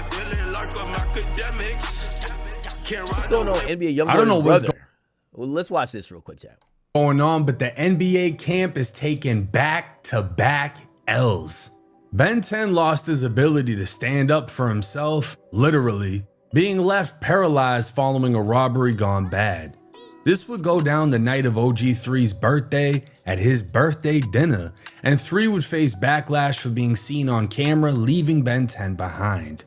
feeling like I'm Akademiks. What's going on, NBA Youngboy's I don't know what's Well, let's watch this real quick, chat. going on, but the NBA camp is taking back-to-back L's. Ben 10 lost his ability to stand up for himself, literally, being left paralyzed following a robbery gone bad. This would go down the night of OG3's birthday at his birthday dinner, and 3 would face backlash for being seen on camera leaving Ben 10 behind.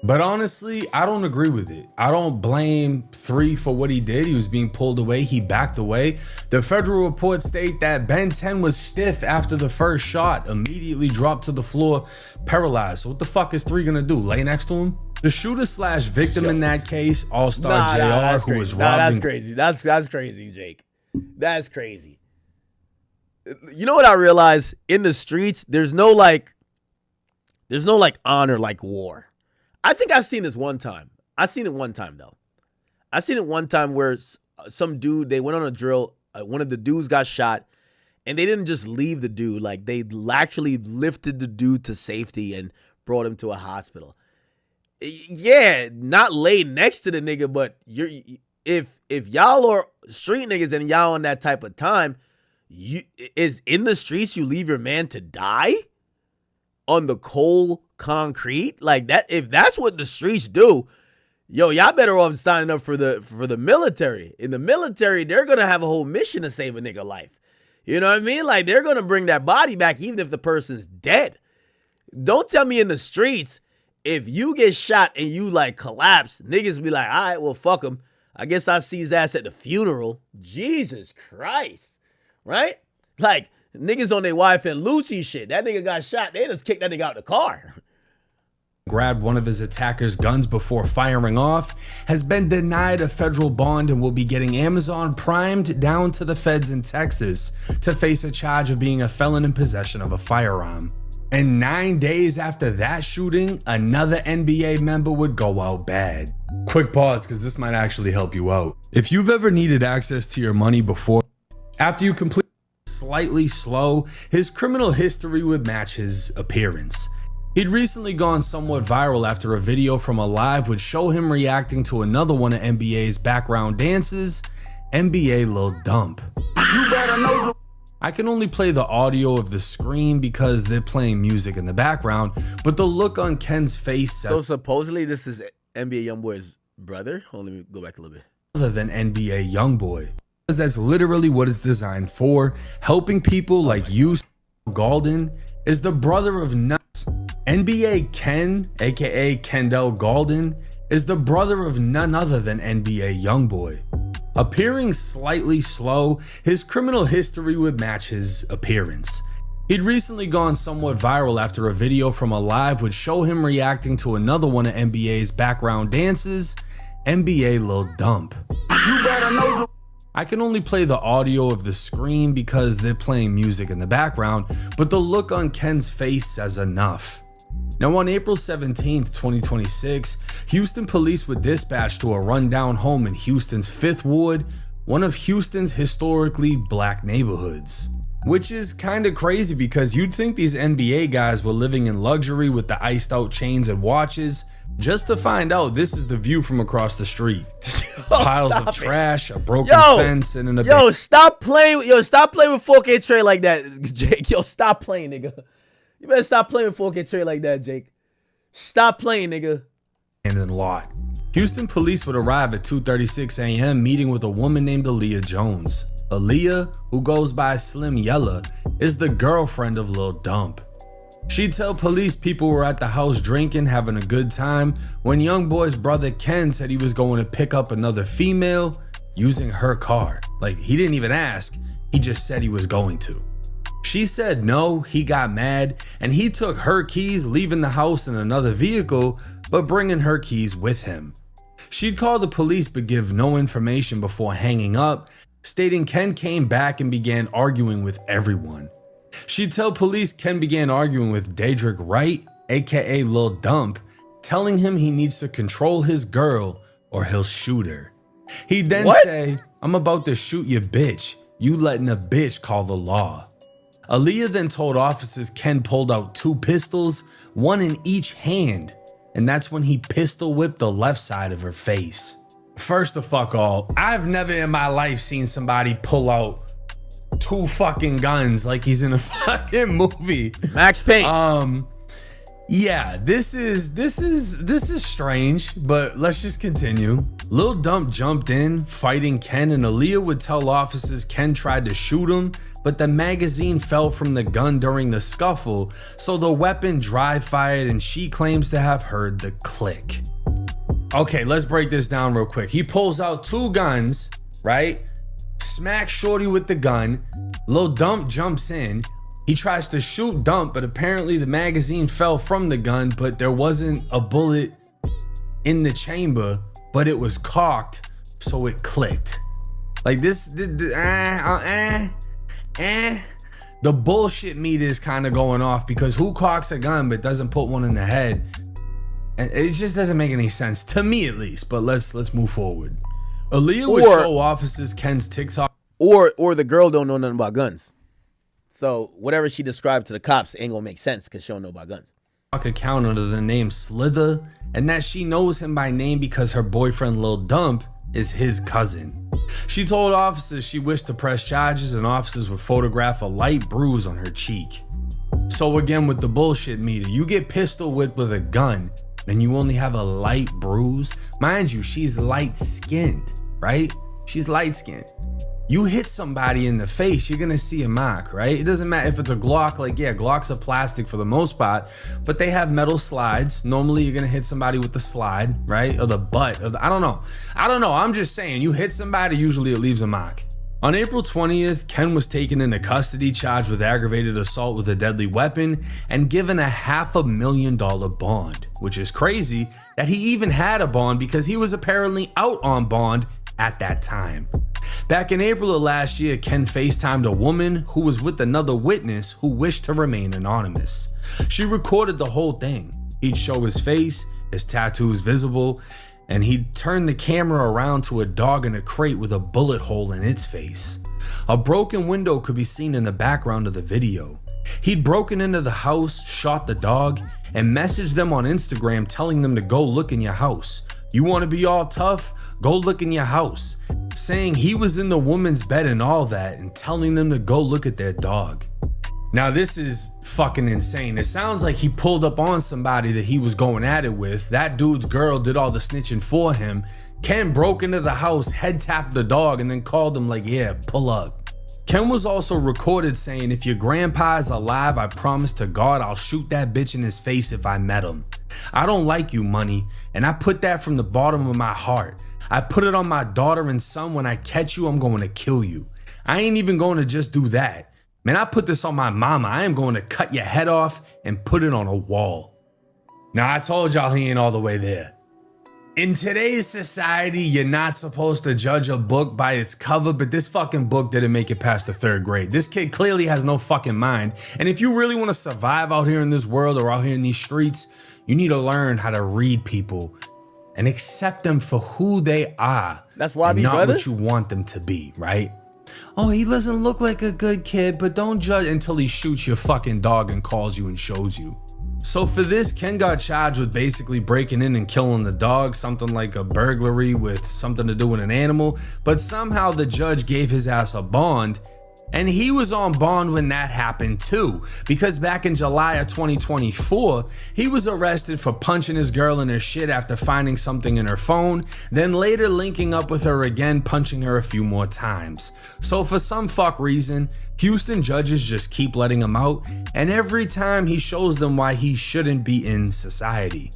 But honestly, I don't agree with it. I don't blame 3 for what he did. He was being pulled away. He backed away. The federal reports state that Ben 10 was stiff after the first shot, immediately dropped to the floor, paralyzed. So what the fuck is 3 gonna do? Lay next to him? The shooter slash victim in that case, All-Star JR, who was robbed. That's crazy. That's crazy, Jake. That's crazy. You know what I realized? In the streets, there's no honor like war. I think I've seen this one time. I seen it one time though. I seen it one time where some dude, they went on a drill. One of the dudes got shot, and they didn't just leave the dude. Like, they actually lifted the dude to safety and brought him to a hospital. Yeah, not laid next to the nigga, but if y'all are street niggas and y'all on that type of time, is in the streets you leave your man to die on the cold concrete like that? If that's what the streets do, yo, y'all better off signing up for the military. In the military, they're gonna have a whole mission to save a nigga life. You know what I mean? Like, they're gonna bring that body back even if the person's dead. Don't tell me in the streets, if you get shot and you like collapse, niggas be like, all right, well, fuck him. I guess I'll see his ass at the funeral. Jesus Christ. Right? Like, niggas on their wife and Lucci shit. That nigga got shot. They just kicked that nigga out the car. Grabbed one of his attacker's guns before firing off, has been denied a federal bond and will be getting Amazon primed down to the feds in Texas to face a charge of being a felon in possession of a firearm. And 9 days after that shooting, another NBA member would go out bad. Quick pause, because this might actually help you out. If you've ever needed access to your money before, after you complete slightly slow, his criminal history would match his appearance. He'd recently gone somewhat viral after a video from a live would show him reacting to another one of NBA's background dances, NBA Lil Dump. You better know. I can only play the audio of the screen because they're playing music in the background, but the look on Ken's face So supposedly this is NBA Youngboy's brother? Hold on, let me go back a little bit. other than NBA Youngboy. Because that's literally what it's designed for. Helping people like you. Gaulden is the brother of nuts. NBA Ken, aka Kendell Gaulden, is the brother of none other than NBA Youngboy. Appearing slightly slow, his criminal history would match his appearance. He'd recently gone somewhat viral after a video from a live would show him reacting to another one of NBA's background dances, NBA Lil Dump. You better know. I can only play the audio of the screen because they're playing music in the background, but the look on Ken's face says enough. Now on April 17th, 2026, Houston police were dispatched to a rundown home in Houston's 5th Ward, one of Houston's historically black neighborhoods. Which is kinda crazy because you'd think these NBA guys were living in luxury with the iced out chains and watches, just to find out this is the view from across the street. Piles of trash, a broken fence, and an stop playing with 4K Trey like that, Jake. Yo, stop playing, nigga. You better stop playing with 4K Trey like that, Jake. Stop playing, nigga. And lot. Houston police would arrive at 2:36 a.m. meeting with a woman named Aaliyah Jones. Aaliyah, who goes by Slim Yella, is the girlfriend of Lil Dump. She'd tell police people were at the house drinking, having a good time, when Youngboy's brother Ken said he was going to pick up another female using her car. Like, he didn't even ask, he just said he was going to. She said no, he got mad, and he took her keys, leaving the house in another vehicle, but bringing her keys with him. She'd call the police but give no information before hanging up, stating Ken came back and began arguing with everyone. She'd tell police Ken began arguing with Daedric Wright, aka Lil Dump, telling him he needs to control his girl or he'll shoot her. He'd then say, "I'm about to shoot your bitch. You letting a bitch call the law." Aaliyah then told officers Ken pulled out 2 pistols, one in each hand. and that's when he pistol whipped the left side of her face. First of all, I've never in my life seen somebody pull out 2 fucking guns like he's in a fucking movie. Max Payne. Yeah, this is strange, but let's just continue. Lil Dump jumped in, fighting Ken, and Aaliyah would tell officers Ken tried to shoot him, but the magazine fell from the gun during the scuffle, so the weapon dry fired, and she claims to have heard the click. Okay, let's break this down real quick. He pulls out 2 guns, right? Smacks Shorty with the gun. Lil Dump jumps in. He tries to shoot Dump, but apparently the magazine fell from the gun, but there wasn't a bullet in the chamber, but it was cocked, so it clicked. Like this, the bullshit meter is kind of going off, because who cocks a gun but doesn't put one in the head? And it just doesn't make any sense to me, at least. But let's move forward. Aaliyah would show officers Ken's TikTok, or the girl don't know nothing about guns. So whatever she described to the cops ain't gonna make sense because she don't know about guns. Account under the name Slither, and that she knows him by name because her boyfriend Lil Dump is his cousin. She told officers she wished to press charges, and officers would photograph a light bruise on her cheek. So again, with the bullshit meter, you get pistol whipped with a gun and you only have a light bruise. Mind you, she's light skinned, right? She's light skinned. You hit somebody in the face, you're gonna see a mark, right? It doesn't matter if it's a Glock. Like, yeah, Glocks are plastic for the most part, but they have metal slides. Normally you're gonna hit somebody with the slide, right? Or the butt of the, I don't know. I'm just saying, you hit somebody, usually it leaves a mark. On April 20th, Ken was taken into custody, charged with aggravated assault with a deadly weapon, and given a $500,000 bond, which is crazy that he even had a bond because he was apparently out on bond at that time. Back in April of last year, Ken FaceTimed a woman who was with another witness who wished to remain anonymous. She recorded the whole thing. He'd show his face, his tattoos visible, and he'd turn the camera around to a dog in a crate with a bullet hole in its face. A broken window could be seen in the background of the video. He'd broken into the house, shot the dog, and messaged them on Instagram telling them to go look in your house. You want to be all tough? Go look in your house. Saying he was in the woman's bed and all that, and telling them to go look at their dog. Now this is fucking insane. It sounds like he pulled up on somebody that he was going at it with. That dude's girl did all the snitching for him. Ken broke into the house, head tapped the dog, and then called him like, yeah, pull up. Ken was also recorded saying, if your grandpa is alive, I promise to God I'll shoot that bitch in his face if I met him. I don't like you, money, and I put that from the bottom of my heart. I put it on my daughter and son. When I catch you, I'm going to kill you. I ain't even going to just do that. Man, I put this on my mama. I am going to cut your head off and put it on a wall. Now, I told y'all he ain't all the way there. In today's society, you're not supposed to judge a book by its cover, but this fucking book didn't make it past the 3rd grade. This kid clearly has no fucking mind. And if you really want to survive out here in this world or out here in these streets, you need to learn how to read people and accept them for who they are. That's why, not brother, what you want them to be, right? Oh, he doesn't look like a good kid, but don't judge until he shoots your fucking dog and calls you and shows you. So for this, Ken got charged with basically breaking in and killing the dog, something like a burglary with something to do with an animal, but somehow the judge gave his ass a bond. And he was on bond when that happened too, because back in July of 2024, he was arrested for punching his girl in her shit after finding something in her phone, then later linking up with her again, punching her a few more times. So for some fuck reason, Houston judges just keep letting him out, and every time he shows them why he shouldn't be in society.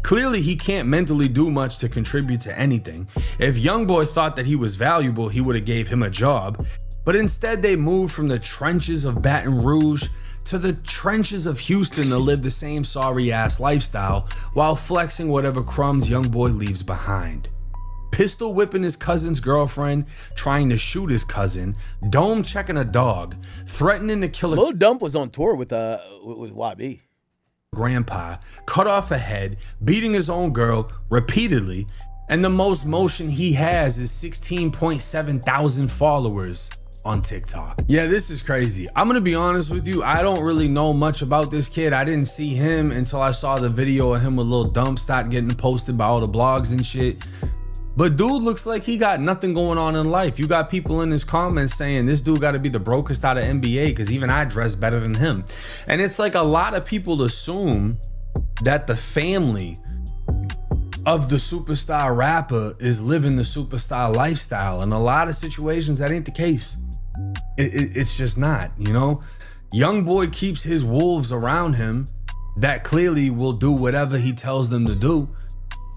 Clearly he can't mentally do much to contribute to anything. If Youngboy thought that he was valuable, he would have gave him a job. But instead they moved from the trenches of Baton Rouge to the trenches of Houston to live the same sorry ass lifestyle while flexing whatever crumbs Youngboy leaves behind. Pistol whipping his cousin's girlfriend, trying to shoot his cousin, dome checking a dog, threatening to kill a Lil Dump was on tour with YB. Grandpa, cut off a head, beating his own girl repeatedly, and the most motion he has is 16.7 thousand followers on TikTok. Yeah, this is crazy. I'm gonna be honest with you. I don't really know much about this kid. I didn't see him until I saw the video of him with Lil Dump start getting posted by all the blogs and shit. But dude looks like he got nothing going on in life. You got people in his comments saying this dude got to be the brokest out of NBA because even I dress better than him. And it's like a lot of people assume that the family of the superstar rapper is living the superstar lifestyle. In a lot of situations, that ain't the case. It's just not, you know? Young boy keeps his wolves around him that clearly will do whatever he tells them to do.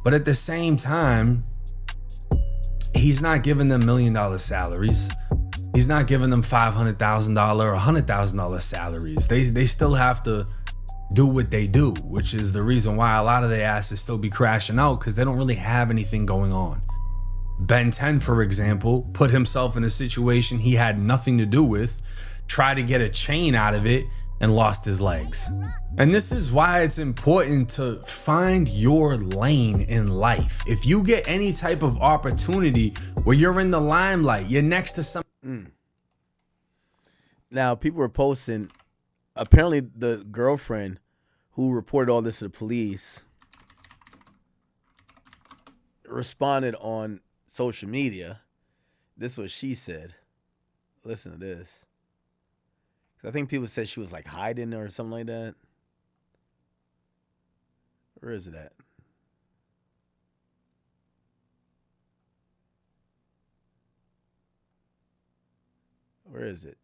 But at the same time, he's not giving them $1 million salaries. He's not giving them $500,000 or $100,000 salaries. They still have to do what they do, which is the reason why a lot of their asses still be crashing out, because they don't really have anything going on. Ben 10, for example, put himself in a situation he had nothing to do with, tried to get a chain out of it, and lost his legs. And this is why it's important to find your lane in life. If you get any type of opportunity where you're in the limelight, you're next to some. Now, people were posting, apparently the girlfriend who reported all this to the police responded on social media. This is what she said. Listen to this. I think people said she was like hiding or something like that. Where is it at? Where is it?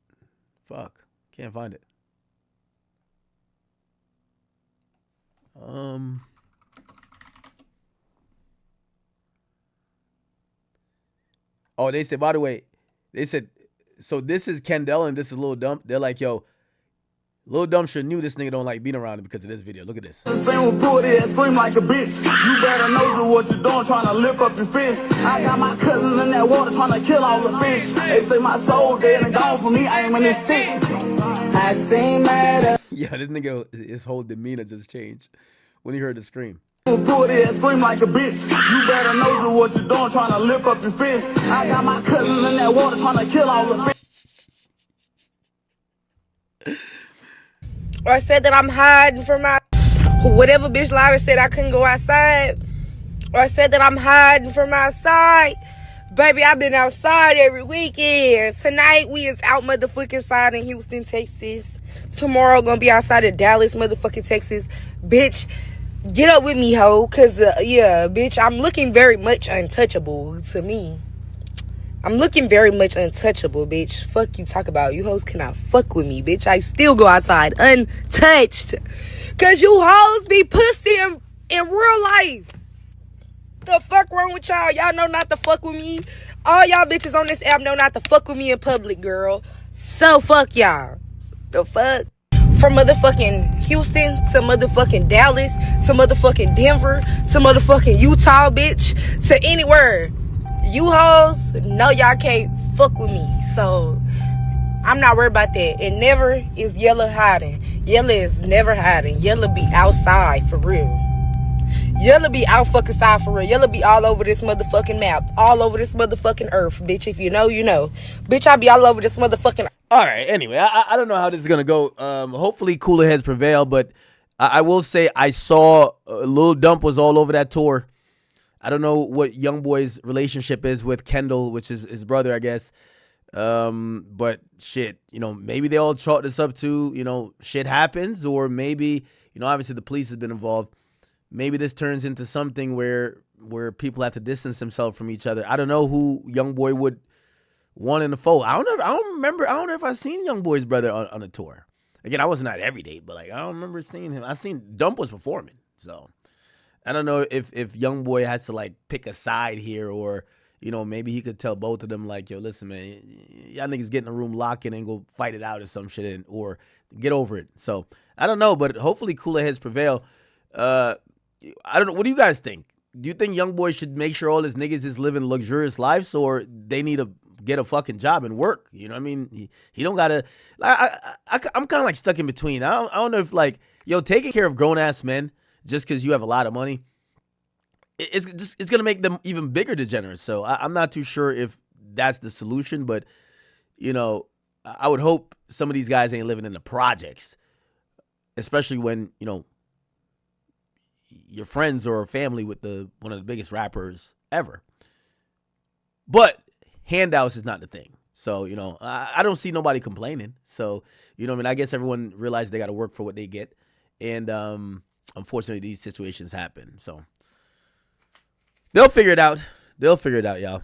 Fuck. Can't find it. Oh, they said, by the way, they said, so this is Kendell and this is Lil Dump. They're like, yo, Lil Dump sure knew this nigga don't like being around him because of this video. Look at this. The same with pulley and scream like a bitch. You better know what you're doing, trying to lift up your fist. I got my cousins in that water trying to kill all the fish. They say my soul dead and gone for me, aiming this stick. I seen matter. Yeah, this nigga, his whole demeanor just changed when he heard the scream. Pulley and scream like a bitch. You better know what you're doing, trying to lift up your fist. I got my cousins in that water trying to kill all the fish. Or said that I'm hiding from my whatever bitch lied said I couldn't go outside. Or said that I'm hiding from outside. Baby, I've been outside every weekend. Tonight we is out motherfucking side in Houston, Texas. Tomorrow gonna be outside of Dallas, motherfucking Texas. Bitch, get up with me, ho. Cause yeah, bitch, I'm looking very much untouchable to me. I'm looking very much untouchable, bitch. Fuck you talk about. You hoes cannot fuck with me, bitch. I still go outside untouched. Cause you hoes be pussy in real life. The fuck wrong with y'all? Y'all know not to fuck with me. All y'all bitches on this app know not to fuck with me in public, girl. So fuck y'all. The fuck? From motherfucking Houston to motherfucking Dallas to motherfucking Denver to motherfucking Utah, bitch. To anywhere. You hoes know y'all can't fuck with me. So I'm not worried about that. It never is Yella hiding. Yella is never hiding. Yella be outside for real. Yella be out fucking side for real. Yella be all over this motherfucking map. All over this motherfucking earth, bitch. If you know, you know. Bitch, I be all over this motherfucking. All right, anyway, I don't know how this is going to go. Hopefully cooler heads prevail, but I will say I saw Lil Dump was all over that tour. I don't know what YoungBoy's relationship is with Kendell, which is his brother, I guess. But shit, you know, maybe they all chalk this up to, you know, shit happens, or maybe, you know, obviously the police has been involved. Maybe this turns into something where people have to distance themselves from each other. I don't know who YoungBoy would want in the fold. I don't know if I've seen YoungBoy's brother on a tour. Again, I wasn't at every date, but like I don't remember seeing him. I seen Dump was performing, so I don't know if YoungBoy has to like pick a side here, or you know, maybe he could tell both of them like, yo, listen, man, y'all niggas get in a room, lock in, and go fight it out or some shit, or get over it. So I don't know, but hopefully cooler heads prevail. I don't know. What do you guys think? Do you think YoungBoy should make sure all his niggas is living luxurious lives, or they need to get a fucking job and work? You know what I mean? He don't gotta. I'm kind of like stuck in between. I don't know if like, yo, taking care of grown ass men just because you have a lot of money, it's gonna make them even bigger degenerates. So I'm not too sure if that's the solution, but you know, I would hope some of these guys ain't living in the projects, especially when, you know, your friends or family with one of the biggest rappers ever. But handouts is not the thing. So, you know, I don't see nobody complaining. So, you know what I mean? I guess everyone realizes they got to work for what they get. And unfortunately, these situations happen. So, they'll figure it out. They'll figure it out, y'all.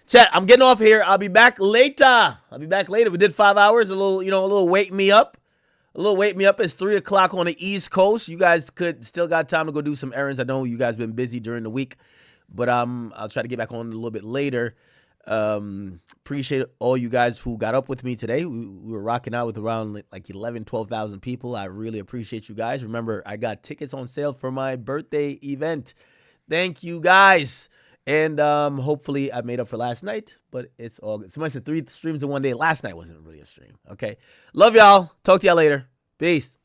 Chat, I'm getting off here. I'll be back later. We did 5 hours. A little wake me up. It's 3 o'clock on the East Coast. You guys still got time to go do some errands. I know you guys been busy during the week, but I'll try to get back on a little bit later. Appreciate all you guys who got up with me today. We were rocking out with around like 12,000 people. I really appreciate you guys. Remember, I got tickets on sale for my birthday event. Thank you guys. And hopefully I made up for last night, but it's all good. Somebody said 3 streams in one day. Last night wasn't really a stream. Okay. Love y'all. Talk to y'all later. Peace.